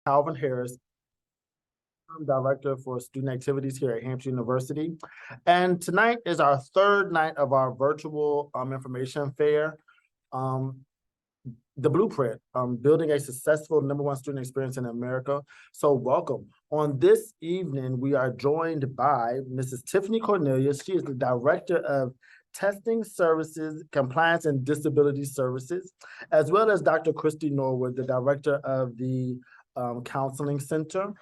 Calvin Harris. I'm Director for Student Activities here at Hampshire University. And tonight is our third night of our virtual information fair. The BluePrint, building a successful #1 student experience in America. So welcome. On this evening, we are joined by Mrs.Tiffany Cornelius. She is the Director of Testing Services, Compliance and Disability Services, as well as Dr.Kristie Norwood, the Director of the Counseling Center.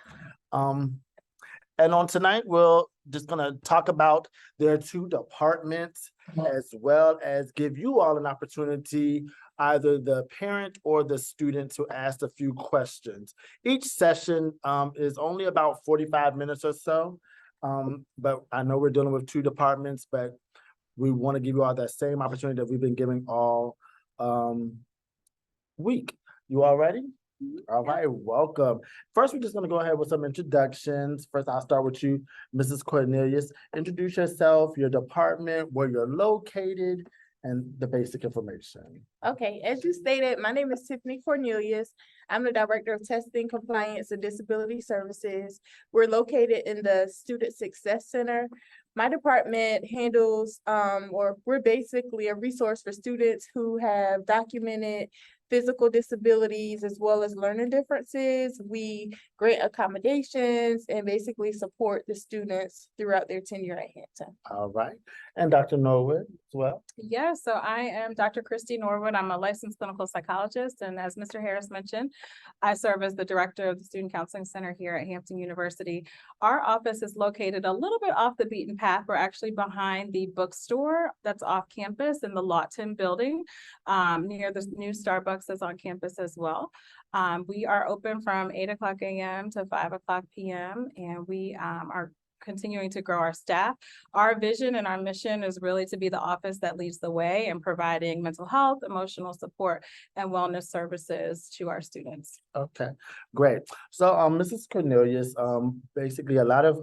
And on tonight, we're just gonna talk about their two departments, as well as give you all an opportunity, either the parent or the student, to ask a few questions. Each session is only about 45 minutes or so. But I know we're dealing with two departments, but we want to give you all that same opportunity that we've been giving all week. You all ready? All right, welcome. First, we're just going to go ahead with some introductions. First, I'll start with you, Mrs. Cornelius. Introduce yourself, your department, where you're located, and the basic information. Okay, as you stated, my name is Tiffany Cornelius. I'm the Director of Testing, Compliance, and Disability Services. We're located in the Student Success Center. My department handles, or we're basically a resource for students who have documented physical disabilities as well as learning differences. We grant accommodations and basically support the students throughout their tenure at Hampton. All right. And Dr. Norwood as well. Yeah, so I am Dr. Kristie Norwood. I'm a licensed clinical psychologist. And as Mr. Harris mentioned, I serve as the director of the Student Counseling Center here at Hampton University. Our office is located a little bit off the beaten path. We're actually behind the bookstore that's off campus in the Lawton building, near the new Starbucks that's on campus as well. We are open from 8 o'clock a.m. to 5 o'clock p.m. and we are continuing to grow our staff. Our vision and our mission is really to be the office that leads the way in providing mental health, emotional support, and wellness services to our students. Okay, great. So Mrs. Cornelius, basically a lot of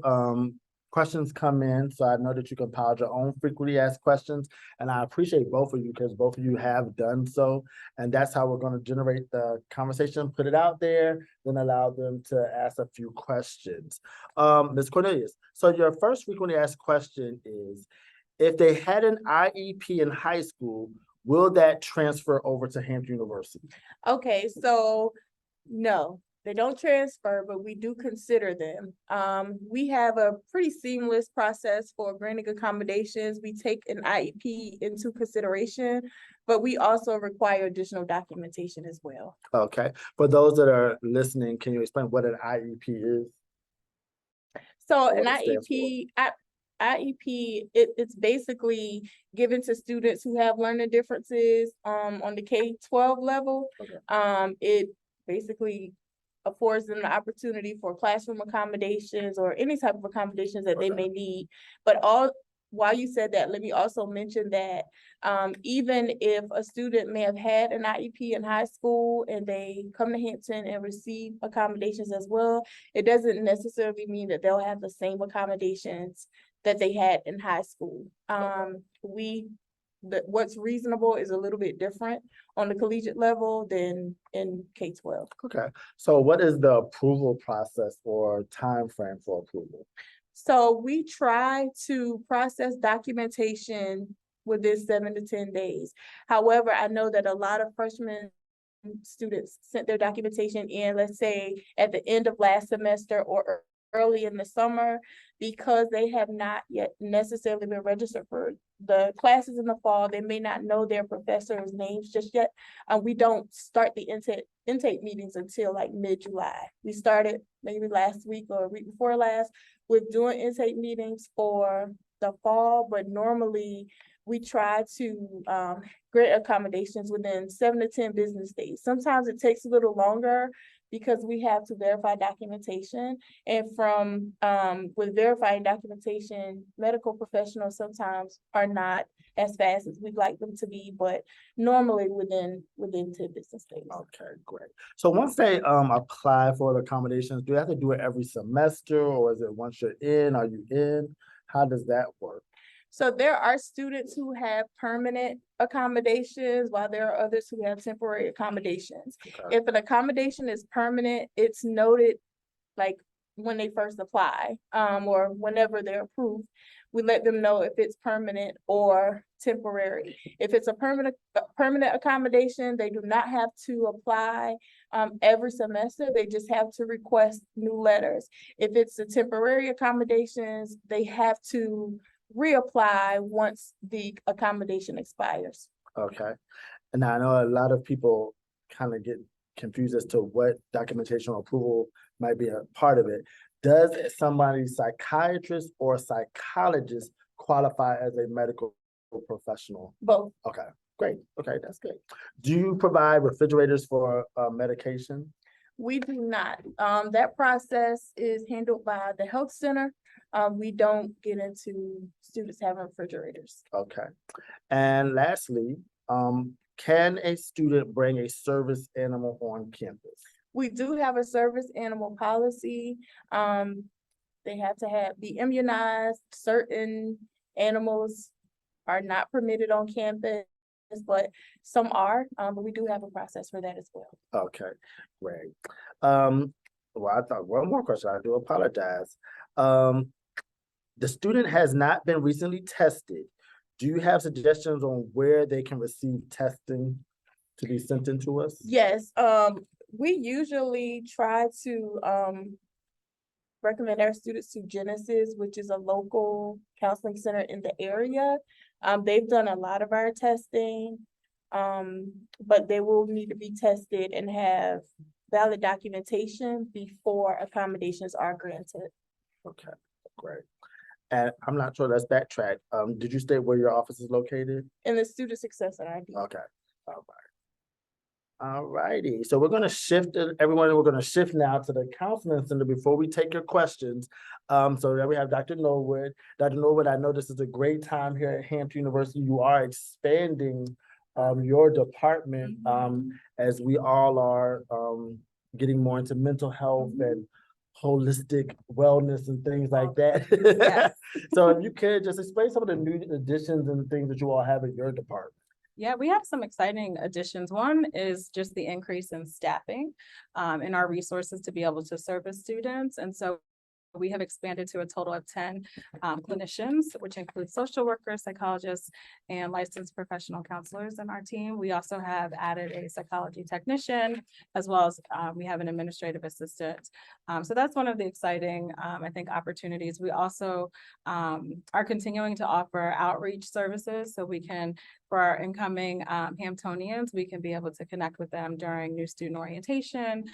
questions come in, so I know that you compiled your own frequently asked questions, and I appreciate both of you because both of you have done so, and that's how we're going to generate the conversation, put it out there, then allow them to ask a few questions. Ms. Cornelius, so your first frequently asked question is, if they had an IEP in high school, will that transfer over to Hampton University? Okay, so no. They don't transfer, but we do consider them. We have a pretty seamless process for granting accommodations. We take an IEP into consideration, but we also require additional documentation as well. Okay. For those that are listening, can you explain what an IEP is? So an IEP, it's basically given to students who have learning differences on the K-12 level. Okay. It basically affords them the opportunity for classroom accommodations or any type of accommodations that they may need. But while you said that, let me also mention that even if a student may have had an IEP in high school and they come to Hampton and receive accommodations as well, it doesn't necessarily mean that they'll have the same accommodations that they had in high school. What's reasonable is a little bit different on the collegiate level than in K-12. Okay, so what is the approval process or time frame for approval? So we try to process documentation within 7 to 10 days. However, I know that a lot of freshman students sent their documentation in, let's say, at the end of last semester or early in the summer, because they have not yet necessarily been registered for the classes in the fall. They may not know their professors' names just yet. We don't start the intake meetings until like mid-July. We started maybe last week or week before last with doing intake meetings for the fall, but normally we try to grant accommodations within 7 to 10 business days. Sometimes it takes a little longer because we have to verify documentation, and with verifying documentation, medical professionals sometimes are not as fast as we'd like them to be, but normally within 10 business days. Okay, great. So once they apply for the accommodations, do they have to do it every semester, or is it once you're in, are you in? How does that work? So there are students who have permanent accommodations, while there are others who have temporary accommodations. Okay. If an accommodation is permanent, it's noted like when they first apply, or whenever they're approved. We let them know if it's permanent or temporary. If it's a permanent accommodation, they do not have to apply every semester. They just have to request new letters. If it's a temporary accommodations, they have to reapply once the accommodation expires. Okay. And I know a lot of people kind of get confused as to what documentation or approval might be a part of it. Does somebody psychiatrist or psychologist qualify as a medical professional? Both. Okay, great. Okay, that's great. Do you provide refrigerators for medication? We do not. That process is handled by the health center. We don't get into students having refrigerators. Okay. And lastly, can a student bring a service animal on campus? We do have a service animal policy. They have to be immunized. Certain animals are not permitted on campus, but some are. But we do have a process for that as well. Okay, great. Well, I thought one more question. I do apologize. The student has not been recently tested. Do you have suggestions on where they can receive testing to be sent in to us? Yes, we usually try to recommend our students to Genesis, which is a local counseling center in the area. They've done a lot of our testing, but they will need to be tested and have valid documentation before accommodations are granted. Okay, great. And I'm not sure, let's backtrack. Did you state where your office is located? In the Student Success Center, I do. Okay, all right. All righty, so we're gonna shift everyone, we're gonna shift now to the counseling center before we take your questions. So there we have Dr. Norwood. Dr. Norwood, I know this is a great time here at Hampton University. You are expanding your department as we all are getting more into mental health and holistic wellness and things like that. Yes. So if you could just explain some of the new additions and things that you all have in your department. Yeah, we have some exciting additions. One is just the increase in staffing in our resources to be able to service students. And so we have expanded to a total of 10 clinicians, which include social workers, psychologists, and licensed professional counselors in our team. We also have added a psychology technician, as well as we have an administrative assistant. So that's one of the exciting, I think, opportunities. We also are continuing to offer outreach services, so we can, for our incoming Hamptonians, we can be able to connect with them during new student orientation.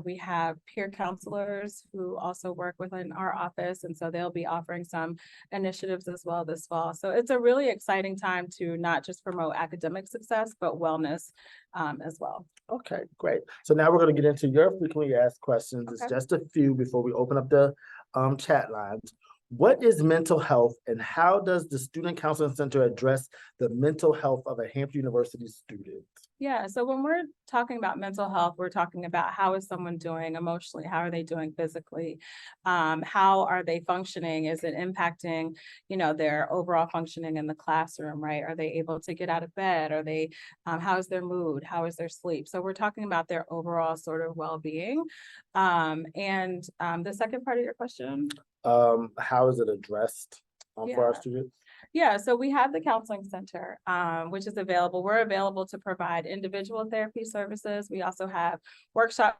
We have peer counselors who also work within our office, and so they'll be offering some initiatives as well this fall. So it's a really exciting time to not just promote academic success, but wellness as well. Okay, great. So now we're going to get into your frequently asked questions. It's Okay. just a few before we open up the chat lines. What is mental health and how does the Student Counseling Center address the mental health of a Hampton University student? Yeah, so when we're talking about mental health, we're talking about how is someone doing emotionally? How are they doing physically? How are they functioning? Is it impacting, their overall functioning in the classroom, right? Are they able to get out of bed? Are they, how is their mood? How is their sleep? So we're talking about their overall sort of well-being. And the second part of your question? How is it addressed for our Yeah. students? Yeah, so we have the counseling center, which is available. We're available to provide individual therapy services. We also have workshops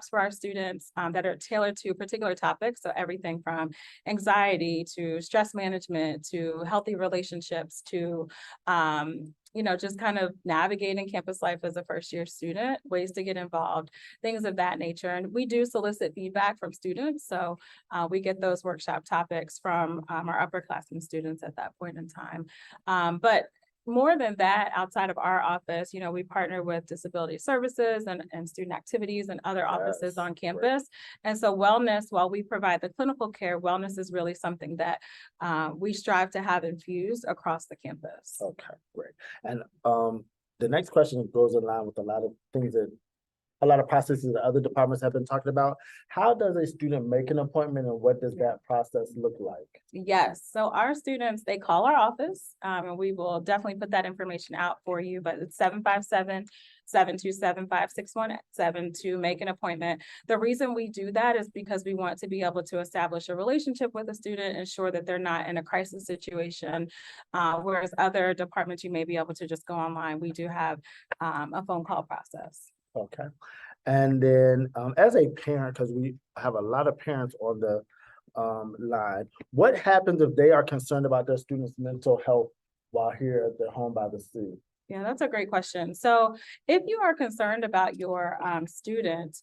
for our students that are tailored to particular topics. So everything from anxiety to stress management to healthy relationships to just kind of navigating campus life as a first-year student, ways to get involved, things of that nature. And we do solicit feedback from students. So we get those workshop topics from our upperclassmen students at that point in time. But more than that, outside of our office, we partner with disability services and student activities and other offices on campus. And so wellness, while we provide the clinical care, wellness is really something that we strive to have infused across the campus. Okay, great. And the next question goes in line with a lot of things that a lot of processes that other departments have been talking about. How does a student make an appointment and what does that process look like? Yes, so our students, they call our office, and we will definitely put that information out for you, but it's 757-727-5617 to make an appointment. The reason we do that is because we want to be able to establish a relationship with a student, ensure that they're not in a crisis situation, whereas other departments, you may be able to just go online. We do have a phone call process. Okay. And then as a parent, because we have a lot of parents on the line, what happens if they are concerned about their students' mental health while here at their home by the sea? Yeah, that's a great question. So if you are concerned about your student,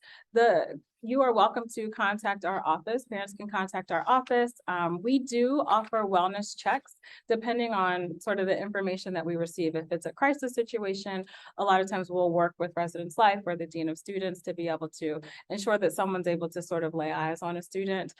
you are welcome to contact our office. Parents can contact our office. We do offer wellness checks depending on sort of the information that we receive. If it's a crisis situation, a lot of times we'll work with Residence Life or the Dean of Students to be able to ensure that someone's able to sort of lay eyes on a student.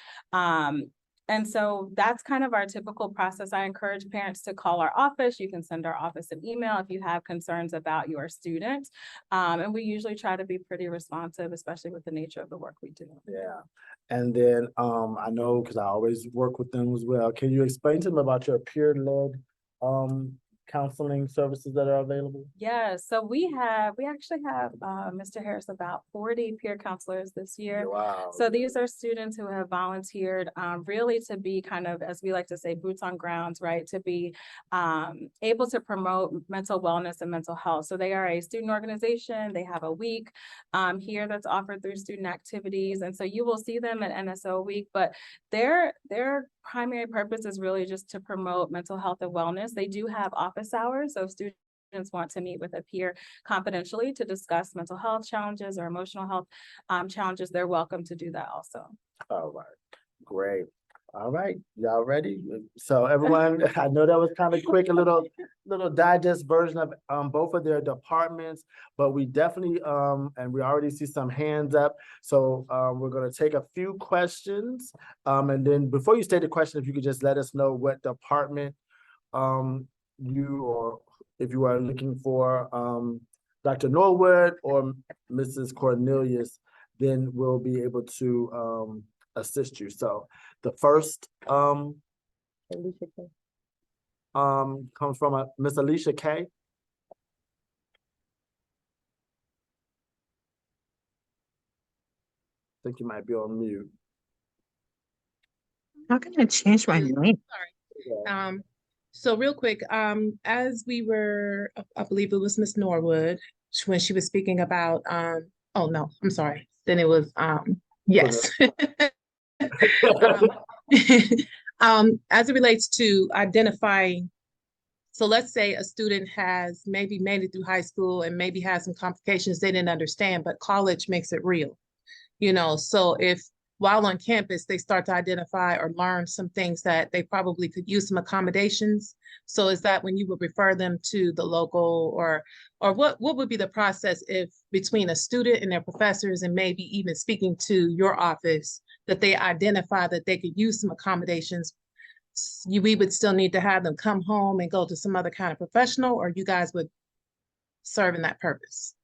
And so that's kind of our typical process. I encourage parents to call our office. You can send our office an email if you have concerns about your student. And we usually try to be pretty responsive, especially with the nature of the work we do. Yeah. And then I know because I always work with them as well. Can you explain to them about your peer-led counseling services that are available? Yeah, so we actually have Mr. Harris, about 40 peer counselors this year. Wow. So these are students who have volunteered really to be kind of, as we like to say, boots on grounds, right? To be able to promote mental wellness and mental health. So they are a student organization. They have a week here that's offered through student activities. And so you will see them at NSO week, but their primary purpose is really just to promote mental health and wellness. They do have office hours, so if students want to meet with a peer confidentially to discuss mental health challenges or emotional health challenges, they're welcome to do that also. All right, great. All right, y'all ready? So everyone, I know that was kind of quick, a little digest version of both of their departments, but we definitely and we already see some hands up. So we're gonna take a few questions. And then before you state the question, if you could just let us know what department you, or if you are looking for Dr. Norwood or Mrs. Cornelius, then we'll be able to assist you. So the first comes from Miss Alicia K. I think you might be on mute. How can I change my name? Yeah. So real quick, as we were, I believe it was Miss Norwood, when she was speaking about, oh no, I'm sorry. Then it was, yes. As it relates to identifying, so let's say a student has maybe made it through high school and maybe has some complications they didn't understand, but college makes it real. You know, so if while on campus, they start to identify or learn some things that they probably could use some accommodations. So is that when you would refer them to the local, or what would be the process if between a student and their professors and maybe even speaking to your office that they identify that they could use some accommodations? We would still need to have them come home and go to some other kind of professional, or you guys would serve in that purpose?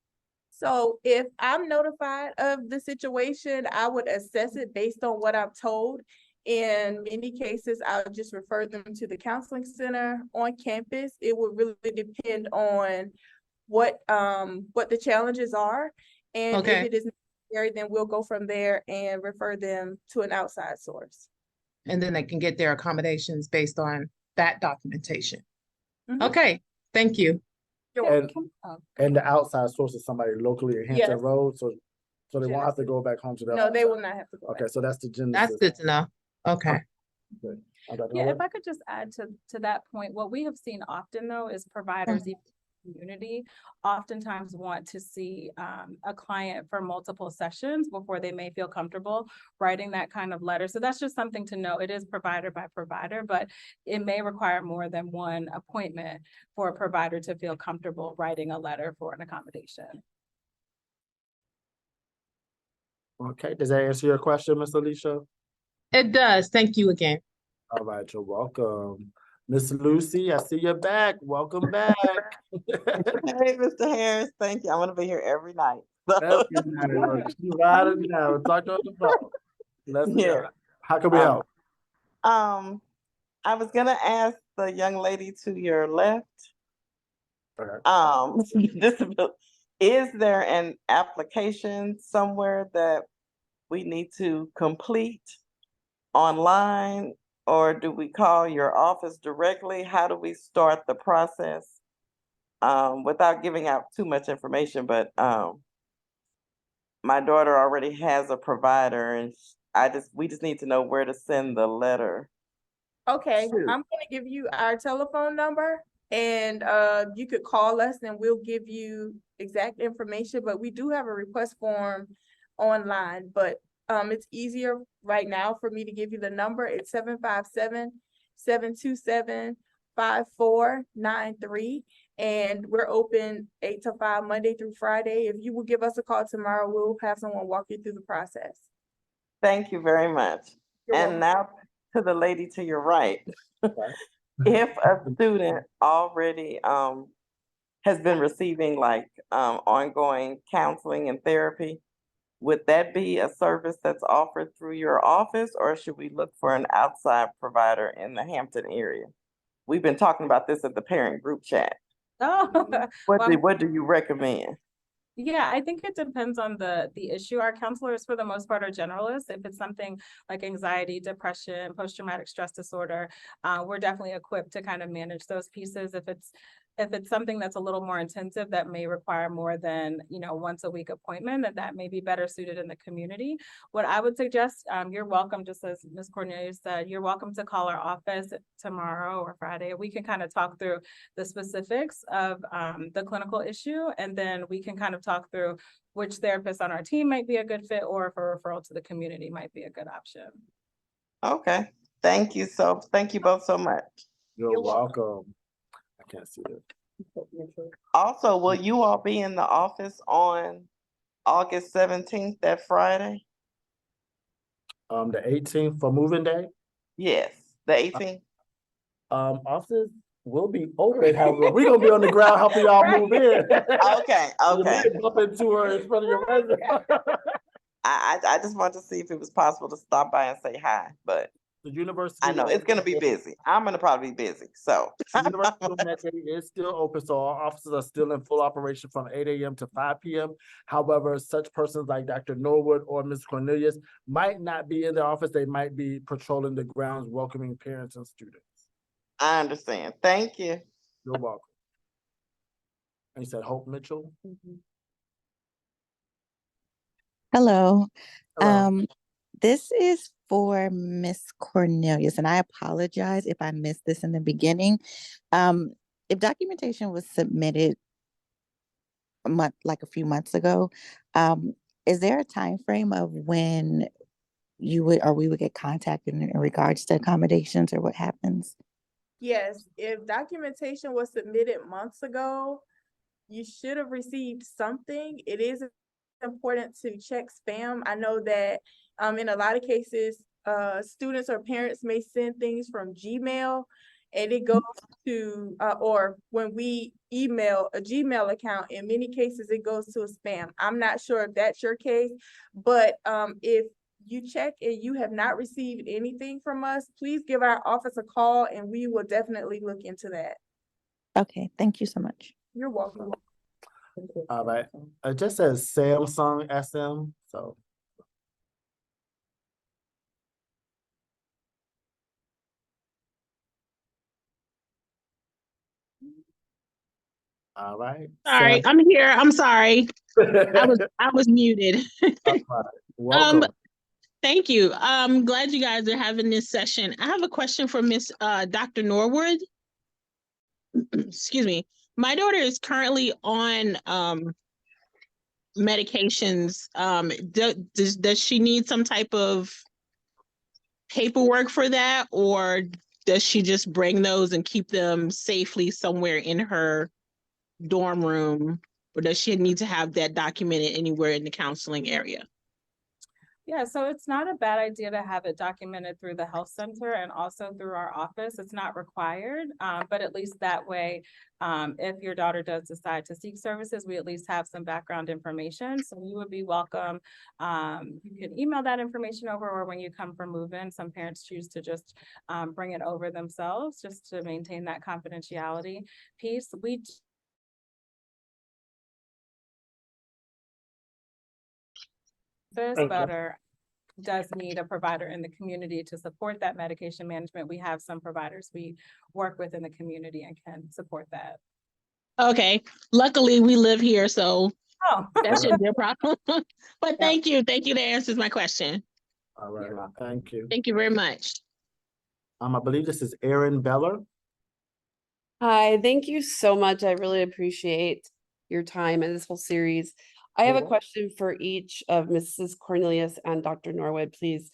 So if I'm notified of the situation, I would assess it based on what I'm told. In many cases, I would just refer them to the counseling center on campus. It would really depend on what the challenges are. And Okay. if it is necessary, then we'll go from there and refer them to an outside source. And then they can get their accommodations based on that documentation. Mhm. Okay, thank you. And the outside source is somebody locally in Hampton Yes. Road, so they won't have to Genesis. go back home to their. No, they outside. will not have to go. Okay, so that's the Genesis. That's good to know. Okay. Good. Yeah, if I could just add to that point, what we have seen often though is providers, even in the community, oftentimes want to see a client for multiple sessions before they may feel comfortable writing that kind of letter. So that's just something to know. It is provider by provider, but it may require more than one appointment for a provider to feel comfortable writing a letter for an accommodation. Okay, does that answer your question, Miss Alicia? It does. Thank you again. All right, you're welcome. Miss Lucy, I see you're back. Welcome back. Hey, Mr. Harris, thank you. I'm gonna be here every night. That's good. Look, she riding now. Talk to her on the phone. Let's Yeah. how can we Um, help? I was gonna ask the young lady to your left, Okay. disability, is there an application somewhere that we need to complete online, or do we call your office directly? How do we start the process? Without giving out too much information, but my daughter already has a provider, and we just need to know where to send the letter. Okay, Shoot. I'm gonna give you our telephone number and you could call us and we'll give you exact information, but we do have a request form online, but it's easier right now for me to give you the number. It's 757-727-5493, and we're open 8 to 5 Monday through Friday. If you will give us a call tomorrow, we'll have someone walk you through the process. Thank you very much. You're And welcome. now to the lady to your right. If a student already has been receiving like ongoing counseling and therapy, would that be a service that's offered through your office, or should we look for an outside provider in the Hampton area? We've been talking about this at the parent group chat. Oh, What well, what do you recommend? yeah, I think it depends on the issue. Our counselors, for the most part, are generalists. If it's something like anxiety, depression, post-traumatic stress disorder, we're definitely equipped to kind of manage those pieces. If it's something that's a little more intensive that may require more than, once a week appointment, then that may be better suited in the community. What I would suggest, you're welcome, just as Ms. Cornelius said, you're welcome to call our office tomorrow or Friday. We can kind of talk through the specifics of the clinical issue, and then we can kind of talk through which therapist on our team might be a good fit, or if a referral to the community might be a good option. Okay, thank you both so much. You're welcome. I can't see it. Also, will you all be in the office on August 17th, that Friday? The 18th for moving day. Yes, the 18th. Offices will be open. However, we're gonna be on the ground helping y'all move in. Okay, You okay. might bump into her in front of your residence. I just wanted to see if it was possible to stop by and say hi, but The university. I know it's gonna be busy. I'm gonna probably be busy, so. The university on that day is still open, so our offices are still in full operation from 8 a.m. to 5 p.m. However, such persons like Dr. Norwood or Ms. Cornelius might not be in the office. They might be patrolling the grounds, welcoming parents and students. I understand. Thank you. You're welcome. And you said Hope Mitchell? Hello. Hello. This is for Miss Cornelius, and I apologize if I missed this in the beginning. If documentation was submitted a few months ago, is there a time frame of when we would get contacted in regards to accommodations, or what happens? Yes, if documentation was submitted months ago, you should have received something. It is important to check spam. I know that in a lot of cases, students or parents may send things from Gmail, and it goes to, or when we email a Gmail account, in many cases, it goes to a spam. I'm not sure if that's your case, but if you check and you have not received anything from us, please give our office a call and we will definitely look into that. Okay, thank you so much. You're welcome. All right. It just says Samsung SM, so. All right. Sorry, I'm here. I'm sorry. I was muted. Welcome. Thank you. I'm glad you guys are having this session. I have a question for Miss Dr. Norwood. Excuse me. My daughter is currently on medications. Does she need some type of paperwork for that, or does she just bring those and keep them safely somewhere in her dorm room, or does she need to have that documented anywhere in the counseling area? Yeah, so it's not a bad idea to have it documented through the health center and also through our office. It's not required, but at least that way, if your daughter does decide to seek services, we at least have some background information. So you would be welcome. You can email that information over, or when you come for move-in, some parents choose to just bring it over themselves just to maintain that confidentiality piece. But does need a provider in the community to support that medication management. We have some providers we work with in the community and can support that. Okay, luckily we live here, so Oh, that shouldn't be a problem. But Yeah. thank you, that answers my question. All right, thank you. Thank you very much. I believe this is Erin Beller. Hi, thank you so much. I really appreciate your time and this whole series. I have a Sure. question for each of Mrs. Cornelius and Dr. Norwood, please.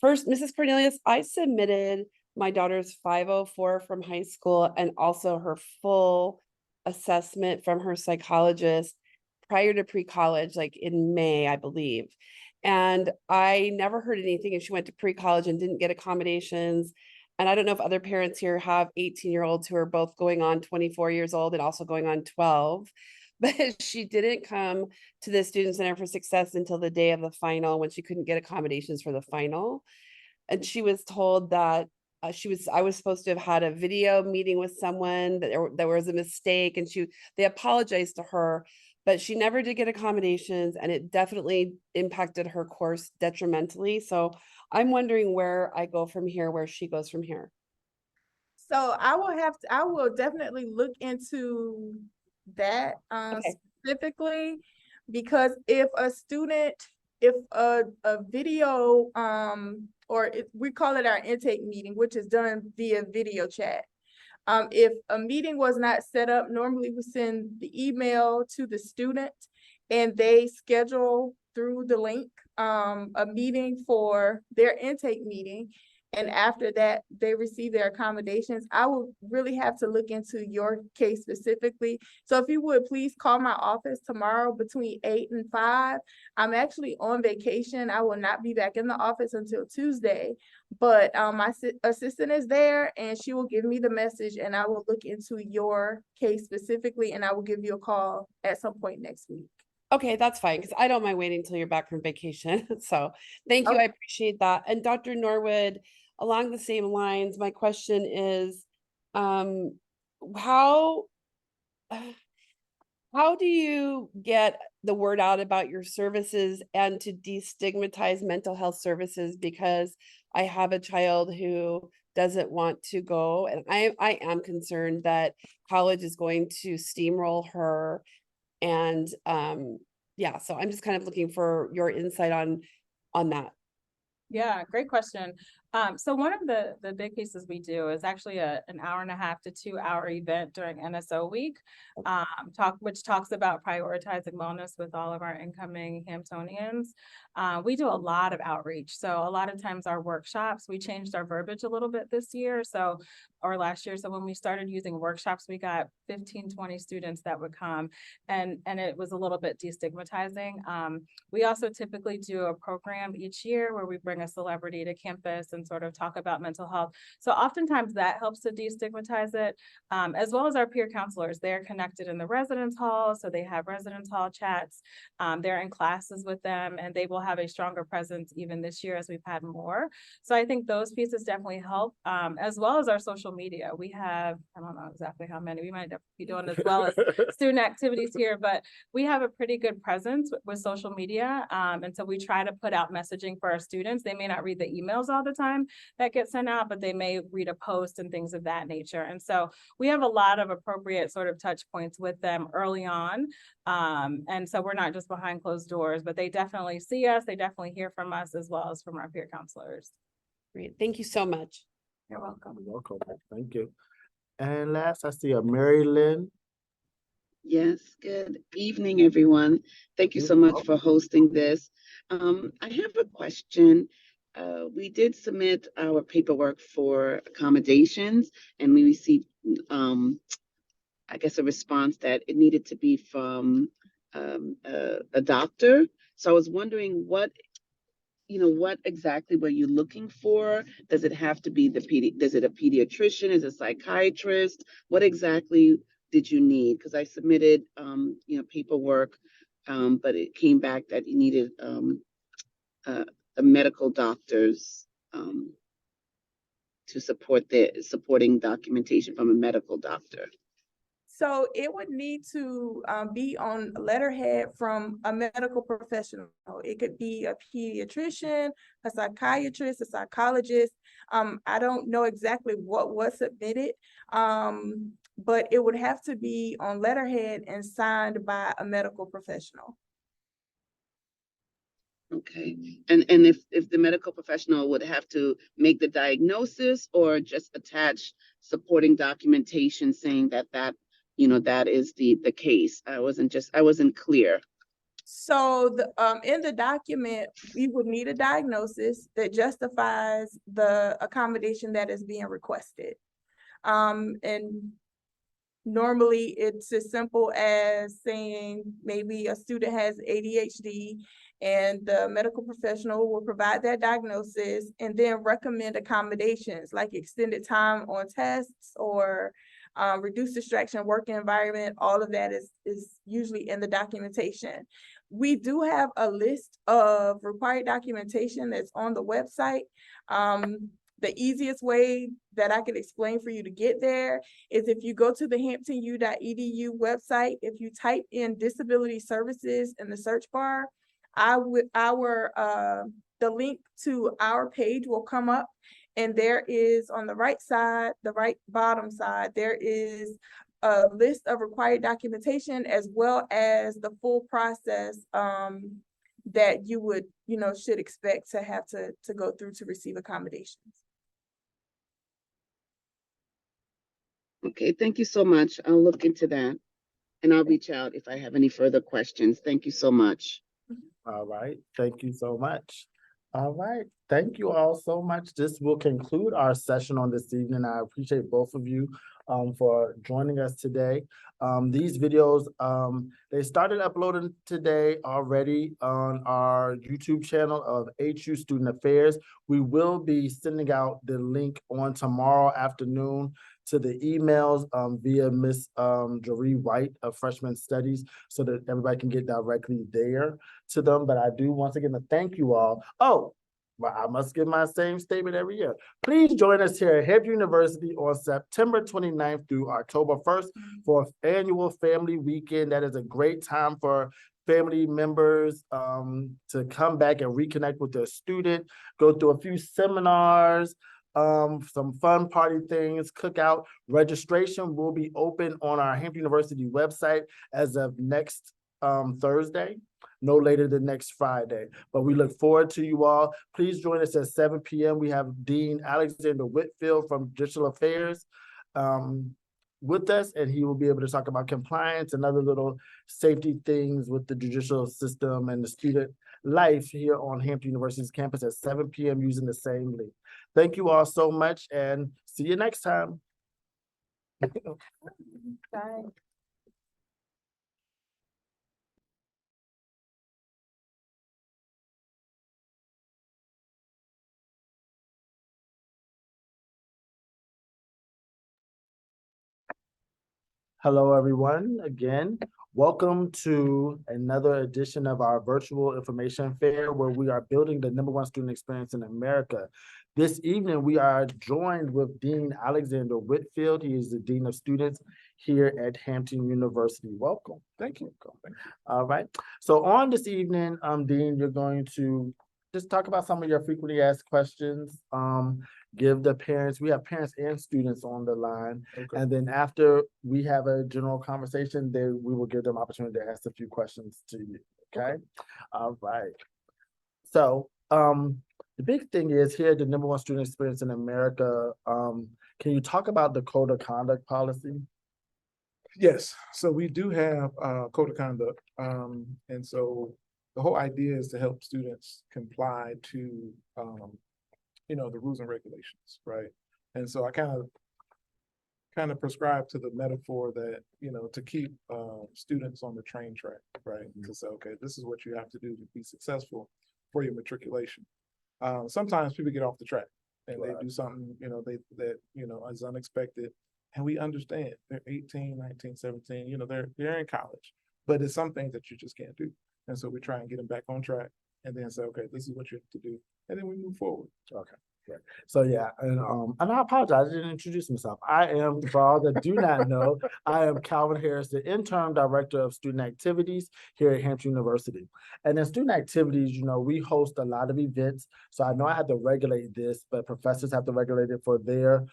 First, Mrs. Cornelius, I submitted my daughter's 504 from high school and also her full assessment from her psychologist prior to pre-college, like in May, I believe. And I never heard anything, and she went to pre-college and didn't get accommodations. And I don't know if other parents here have 18-year-olds who are both going on 24 years old and also going on 12. But she didn't come to the Student Center for Success until the day of the final, when she couldn't get accommodations for the final. And she was told that I was supposed to have had a video meeting with someone, that there was a mistake, and they apologized to her, but she never did get accommodations, and it definitely impacted her course detrimentally. So I'm wondering where I go from here, where she goes from here. So I will definitely look into that Okay. specifically, because if a video we call it our intake meeting, which is done via video chat. If a meeting was not set up, normally we send the email to the student and they schedule through the link a meeting for their intake meeting. And after that, they receive their accommodations. I will really have to look into your case specifically. So if you would please call my office tomorrow between 8 and 5. I'm actually on vacation. I will not be back in the office until Tuesday, but my assistant is there and she will give me the message, and I will look into your case specifically, and I will give you a call at some point next week. Okay, that's fine, because I don't mind waiting until you're back from vacation. So thank you. Okay. I appreciate that. And Dr. Norwood, along the same lines, my question is, how do you get the word out about your services and to destigmatize mental health services? Because I have a child who doesn't want to go, and I am concerned that college is going to steamroll her. And yeah, so I'm just kind of looking for your insight on that. Yeah, great question. So one of the big pieces we do is actually an 1.5 to 2 hour event during NSO week, which talks about prioritizing wellness with all of our incoming Hamptonians. We do a lot of outreach. So a lot of times our workshops, we changed our verbiage a little bit this year. Or last year. So when we started using workshops, we got 15, 20 students that would come, and it was a little bit destigmatizing. We also typically do a program each year where we bring a celebrity to campus and sort of talk about mental health. So oftentimes that helps to destigmatize it, as well as our peer counselors. They're connected in the residence hall, so they have residence hall chats. They're in classes with them, and they will have a stronger presence even this year as we've had more. So I think those pieces definitely help, as well as our social media. We have, I don't know exactly how many, we might be doing as well as student activities here, but we have a pretty good presence with social media. And so we try to put out messaging for our students. They may not read the emails all the time that get sent out, but they may read a post and things of that nature. And so we have a lot of appropriate sort of touch points with them early on. And so we're not just behind closed doors, but they definitely see us. They definitely hear from us as well as from our peer counselors. Great. Thank you so much. You're welcome. You're welcome. Thank you. And last, I see a Mary Lynn. Yes, good evening, everyone. Thank you so much for hosting this. I have a question. We did submit our paperwork for accommodations, and we received, I guess, a response that it needed to be from a doctor. So I was wondering, what what exactly were you looking for? Does it have to be does it a pediatrician? Is it a psychiatrist? What exactly did you need? Because I submitted, paperwork, but it came back that you needed a medical doctor's to support the supporting documentation from a medical doctor. So it would need to be on letterhead from a medical professional. It could be a pediatrician, a psychiatrist, a psychologist. I don't know exactly what was submitted, but it would have to be on letterhead and signed by a medical professional. Okay. And if the medical professional would have to make the diagnosis or just attach supporting documentation saying that that is the case. I wasn't clear. So in the document, we would need a diagnosis that justifies the accommodation that is being requested. And normally it's as simple as saying maybe a student has ADHD and the medical professional will provide that diagnosis and then recommend accommodations like extended time on tests or reduced distraction work environment. All of that is usually in the documentation. We do have a list of required documentation that's on the website. The easiest way that I could explain for you to get there is if you go to the hamptonu.edu website, if you type in disability services in the search bar, the link to our page will come up, and there is on the right side, the right bottom side, there is a list of required documentation as well as the full process that you would, should expect to have to go through to receive accommodations. Okay, thank you so much. I'll look into that and I'll reach out if I have any further questions. Thank you so much. All right, thank you so much. All right, thank you all so much. This will conclude our session on this evening. I appreciate both of you for joining us today. These videos, they started uploading today already on our YouTube channel of HU Student Affairs. We will be sending out the link on tomorrow afternoon to the emails via Miss Jaree White of Freshman Studies so that everybody can get directly there to them. But I do once again to thank you all. Oh, well, I must give my same statement every year. Please join us here at Hampton University on September 29th through October 1st for an annual family weekend. That is a great time for family members to come back and reconnect with their student, go through a few seminars, some fun party things, cookout. Registration will be open on our Hampton University website as of next Thursday, no later than next Friday. But we look forward to you all. Please join us at 7 p.m. We have Dean Alexander Whitfield from Judicial Affairs with us, and he will be able to talk about compliance and other little safety things with the judicial system and the student life here on Hampton University's campus at 7 p.m. using the same link. Thank you all so much and see you next time. Bye. Hello, everyone. Again, welcome to another edition of our virtual information fair where we are building the #1 student experience in America. This evening, we are joined with Dean Alexander Whitfield. He is the Dean of Students here at Hampton University. Welcome. Thank you. All right. So on this evening, Dean, you're going to just talk about some of your frequently asked questions. Give the parents, we have parents and students on the line. Okay. And then after we have a general conversation, then we will give them opportunity to ask a few questions to you. Okay. All right. So the big thing is here, the #1 student experience in America. Can you talk about the code of conduct policy? Yes, so we do have code of conduct. And so the whole idea is to help students comply to the rules and regulations, right? And so I kind of prescribe to the metaphor that, to keep students on the train track, right? To say, okay, this is what you have to do to be successful for your matriculation. Sometimes people get off the track and Right. they do something, that is unexpected. And we understand they're 18, 19, 17, they're in college, but it's some things that you just can't do. And so we try and get them back on track and then say, okay, this is what you have to do. And then we move forward. Okay. Right. So yeah, and I apologize, I didn't introduce myself. I am, for all that do not know, I am Calvin Harris, the interim director of student activities here at Hampton University. And in student activities, we host a lot of events. So I know I have to regulate this, but professors have to regulate it for their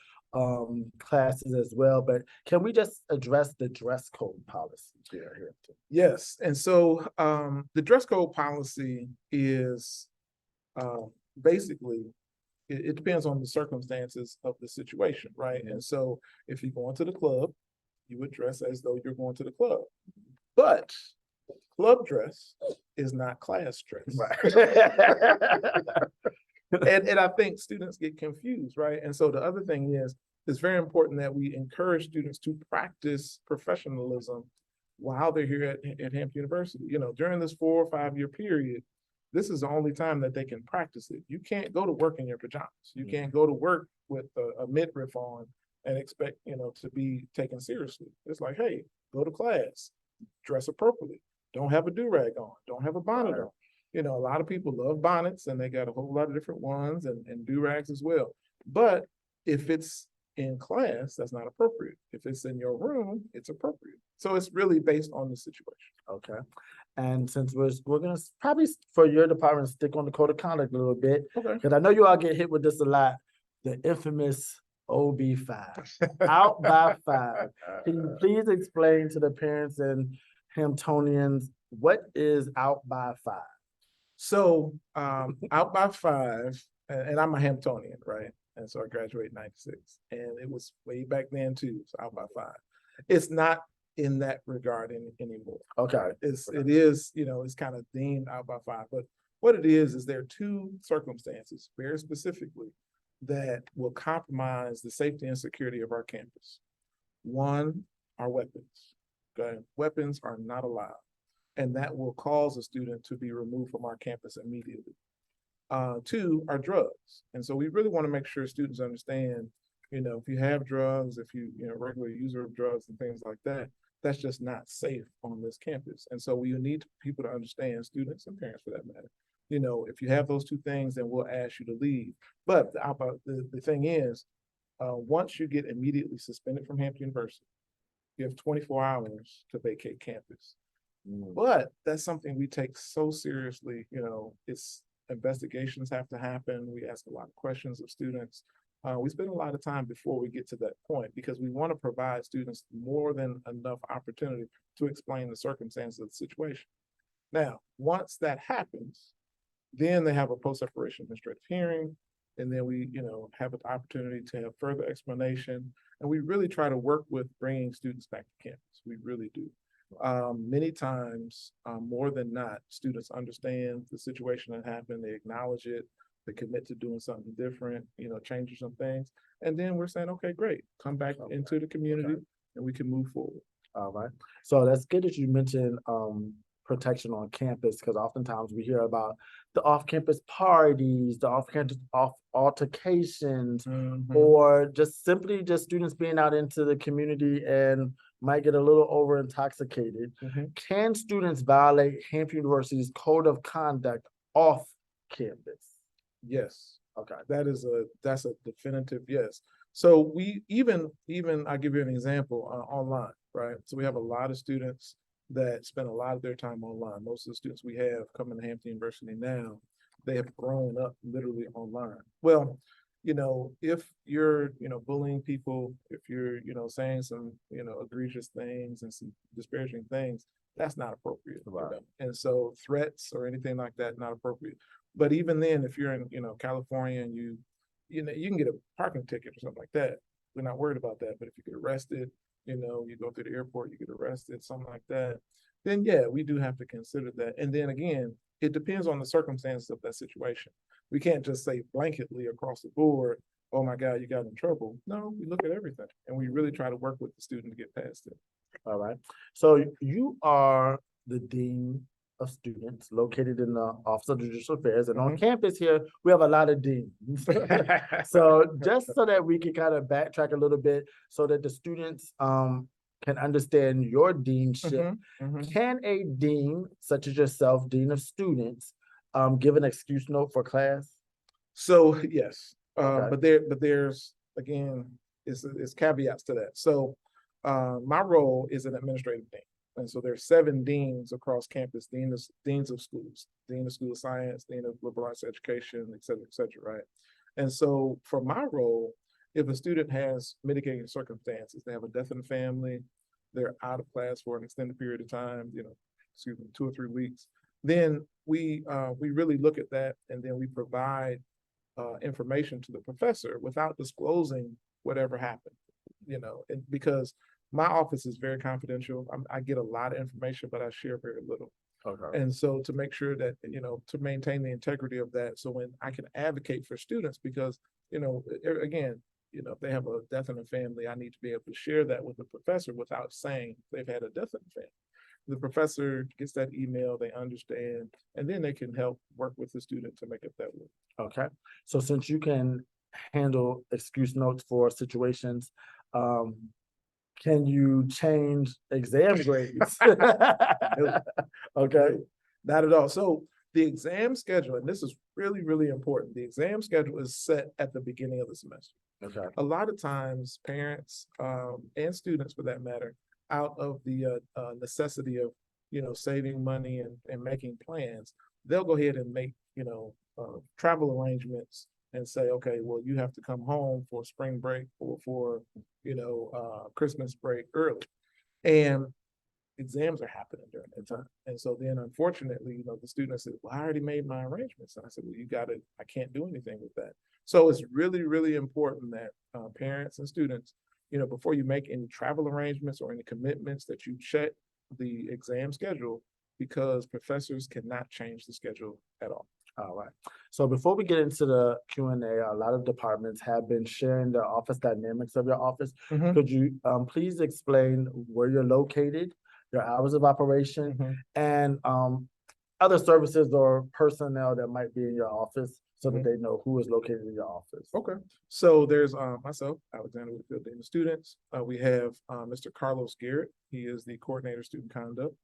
classes as well. But can we just address the dress code policy here? Yes. And so the dress code policy is basically, it depends on the circumstances of the situation, right? And so if you're going to the club, you would dress as though you're going to the club. But club dress is not class dress. Right. And I think students get confused, right? And so the other thing is, it's very important that we encourage students to practice professionalism while they're here at Hampton University. During this 4 or 5 year period, this is the only time that they can practice it. You can't go to work in your pajamas. You can't go to work with a midriff on and expect, to be taken seriously. It's like, hey, go to class, dress appropriately. Don't have a do-rag on, don't have a bonnet on. A lot of people love bonnets and they got a whole lot of different ones and do-rags as well. But if it's in class, that's not appropriate. If it's in your room, it's appropriate. So it's really based on the situation. Okay. And since we're gonna probably for your department stick on the code of conduct a little bit, Okay. because I know you all get hit with this a lot, the infamous OB5, out by 5. Can you please explain to the parents and Hamptonians what is out by 5? So out by 5, and I'm a Hamptonian, right? And so I graduated in 96. And it was way back then too, so out by 5. It's not in that regard anymore. Okay. It is, it's kind of deemed out by 5. But what it is there are 2 circumstances, very specifically, that will compromise the safety and security of our campus. One are weapons. Okay? Weapons are not allowed. And that will cause a student to be removed from our campus immediately. 2 are drugs. And so we really want to make sure students understand, if you have drugs, if you, regular user of drugs and things like that, that's just not safe on this campus. And so we need people to understand, students and parents for that matter, if you have those 2 things, then we'll ask you to leave. But the thing is, once you get immediately suspended from Hampton University, you have 24 hours to vacate campus. But that's something we take so seriously. It's investigations have to happen. We ask a lot of questions of students. We spend a lot of time before we get to that point because we want to provide students more than enough opportunity to explain the circumstances of the situation. Now, once that happens, then they have a post-separation administrative hearing, and then we, have an opportunity to have further explanation. And we really try to work with bringing students back to campus. We really do. Many times, more than not, students understand the situation that happened, they acknowledge it, they commit to doing something different, changing some things. And then we're saying, okay, great, come back into the community and we can move forward. All right. So that's good that you mentioned protection on campus, because oftentimes we hear about the off-campus parties, the off-campus altercations, or just simply just students being out into the community and might get a little over intoxicated. Can students violate Hampton University's code of conduct off campus? Yes. Okay. That's a definitive yes. So we even I'll give you an example online, right? So we have a lot of students that spend a lot of their time online. Most of the students we have coming to Hampton University now, they have grown up literally online. Well, if you're, bullying people, if you're, saying some, egregious things and some disparaging things, that's not appropriate. Right. And so threats or anything like that, not appropriate. But even then, if you're in, California and you can get a parking ticket or something like that. We're not worried about that. But if you get arrested, you go through the airport, you get arrested, something like that, then yeah, we do have to consider that. And then again, it depends on the circumstances of that situation. We can't just say blanketly across the board, oh my God, you got in trouble. No, we look at everything and we really try to work with the student to get past it. All right. So you are the dean of students located in the Office of Judicial Affairs. And on Mhm. campus here, we have a lot of deans. So just so that we can kind of backtrack a little bit so that the students can understand your deanship, can a dean, such as yourself, dean of students, give an excuse note for class? So yes, Okay. but there's again, it's caveats to that. So my role is an administrative dean. And so there's 7 deans across campus, deans of schools, dean of school of science, dean of liberal arts education, et cetera, right? And so for my role, if a student has mitigating circumstances, they have a death in the family, they're out of class for an extended period of time, 2 or 3 weeks, then we really look at that, and then we provide information to the professor without disclosing whatever happened, and because my office is very confidential. I get a lot of information, but I share very little. Okay. And so to make sure that, to maintain the integrity of that, so when I can advocate for students, because, again, if they have a death in the family, I need to be able to share that with the professor without saying they've had a death in the family. The professor gets that email, they understand, and then they can help work with the student to make it that way. Okay. So since you can handle excuse notes for situations, can you change exam grades? Okay. Not at all. So the exam schedule, and this is really, really important, the exam schedule is set at the beginning of the semester. Okay. A lot of times, parents and students, for that matter, out of the necessity of saving money and making plans, they'll go ahead and make travel arrangements and say, okay, well, you have to come home for spring break or for Christmas break early, and exams are happening during that time. And so then, unfortunately, the student said, well, I already made my arrangements. And I said, well, you got it. I can't do anything with that. So it's really, really important that parents and students, before you make any travel arrangements or any commitments, that you check the exam schedule, because professors cannot change the schedule at all. All right. So before we get into the Q&A, a lot of departments have been sharing the office dynamics of your office. Could you please explain where you're located, your hours of operation, and other services or personnel that might be in your office, so that they know who is located in your office? Okay. So there's myself, Alexander Whitfield, Dean of Students. We have Mr. Carlos Garrett. He is the coordinator of student conduct.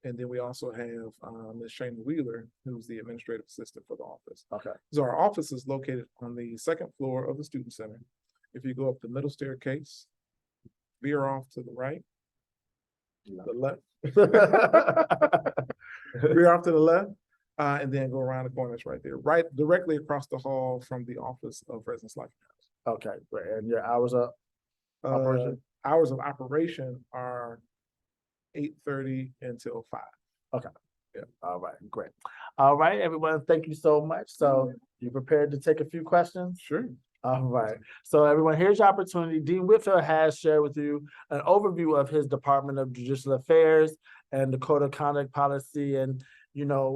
And then we also have Ms. Shana Wheeler, who's the administrative assistant for the office. Okay. So our office is located on the 2nd floor of the student center. If you go up the middle staircase, veer off to the right, the left, veer off to the left, and then go around the corner. It's right there, right directly across the hall from the Office of Residence Life House. Okay, great. And your hours of operation? Hours of operation are 8:30 until 5. Okay. Yeah. All right. Great. All right, everyone. Thank you so much. So you prepared to take a few questions? Sure. All right. So everyone, here's your opportunity. Dean Whitfield has shared with you an overview of his Department of Judicial Affairs and the Code of Conduct policy, and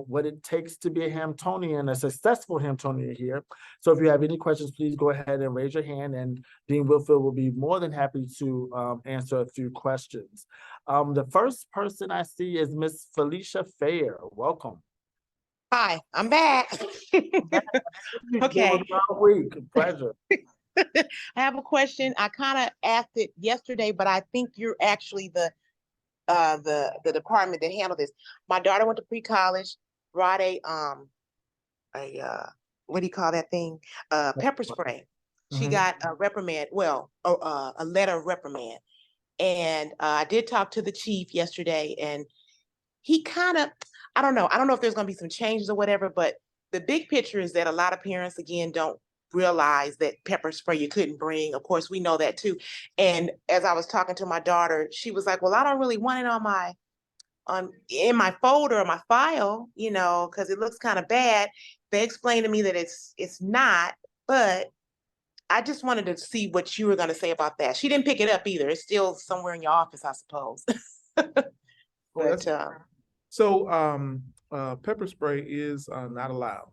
what it takes to be a Hamptonian, a successful Hamptonian here. So if you have any questions, please go ahead and raise your hand, and Dean Whitfield will be more than happy to answer a few questions. The first person I see is Miss Felicia Fair. Welcome. Hi, I'm back. Okay. Pleasure. I have a question. I kind of asked it yesterday, but I think you're actually the department that handled this. My daughter went to pre-college, brought a what do you call that thing? Pepper spray. She got a reprimand, a letter of reprimand. And I did talk to the chief yesterday, and he kind of, I don't know if there's going to be some changes or whatever, but the big picture is that a lot of parents, again, don't realize that pepper spray you couldn't bring. Of course, we know that too. And as I was talking to my daughter, she was like, well, I don't really want it in my folder or my file, because it looks kind of bad. They explained to me that it's not, but I just wanted to see what you were going to say about that. She didn't pick it up either. It's still somewhere in your office, I suppose. But pepper spray is not allowed.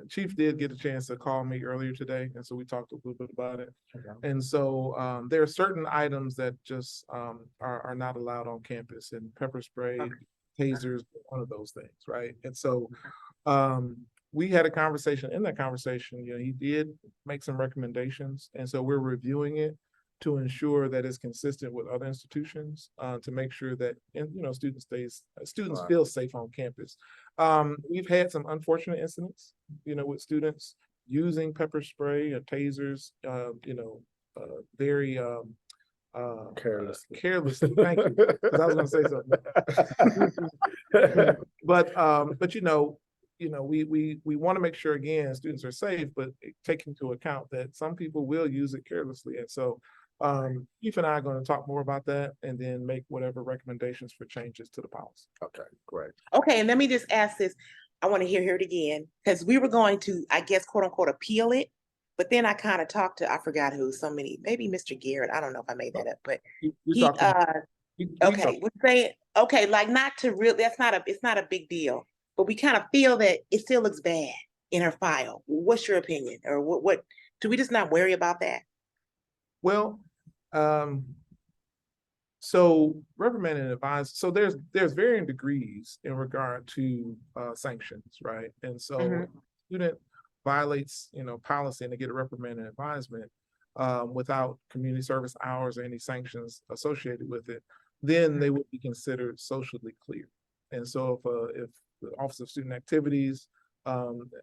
Chief did get a chance to call me earlier today, and so we talked a little bit about it. Okay. And so there are certain items that just are not allowed on campus, and pepper spray tasers, one of those things, right? And so we had a conversation. In that conversation, he did make some recommendations, and so we're reviewing it to ensure that it's consistent with other institutions, to make sure that students Right. feel safe on campus. We've had some unfortunate incidents, with students using pepper spray or tasers, very Carelessly. carelessly. Thank you, 'cause I was going to say something. But we want to make sure, again, students are safe, but take into account that some people will use it carelessly. And so Chief and I are going to talk more about that and then make whatever recommendations for changes to the policy. Okay, great. Okay, and let me just ask this. I want to hear it again, because we were going to, I guess, quote unquote, appeal it. But then I kind of talked to, I forgot who, maybe Mr. Garrett. I don't know if I made that up, but okay, we're saying, okay, like not to really, it's not a big deal, but we kind of feel that it still looks bad in her file. What's your opinion? Or what do we just not worry about that? Well, so reprimand and advise, so there's varying degrees in regard to sanctions, right? And so student violates, policy, and they get a reprimand and advisement without community service hours or any sanctions associated with it, then they would be considered socially clear. And so if the Office of Student Activities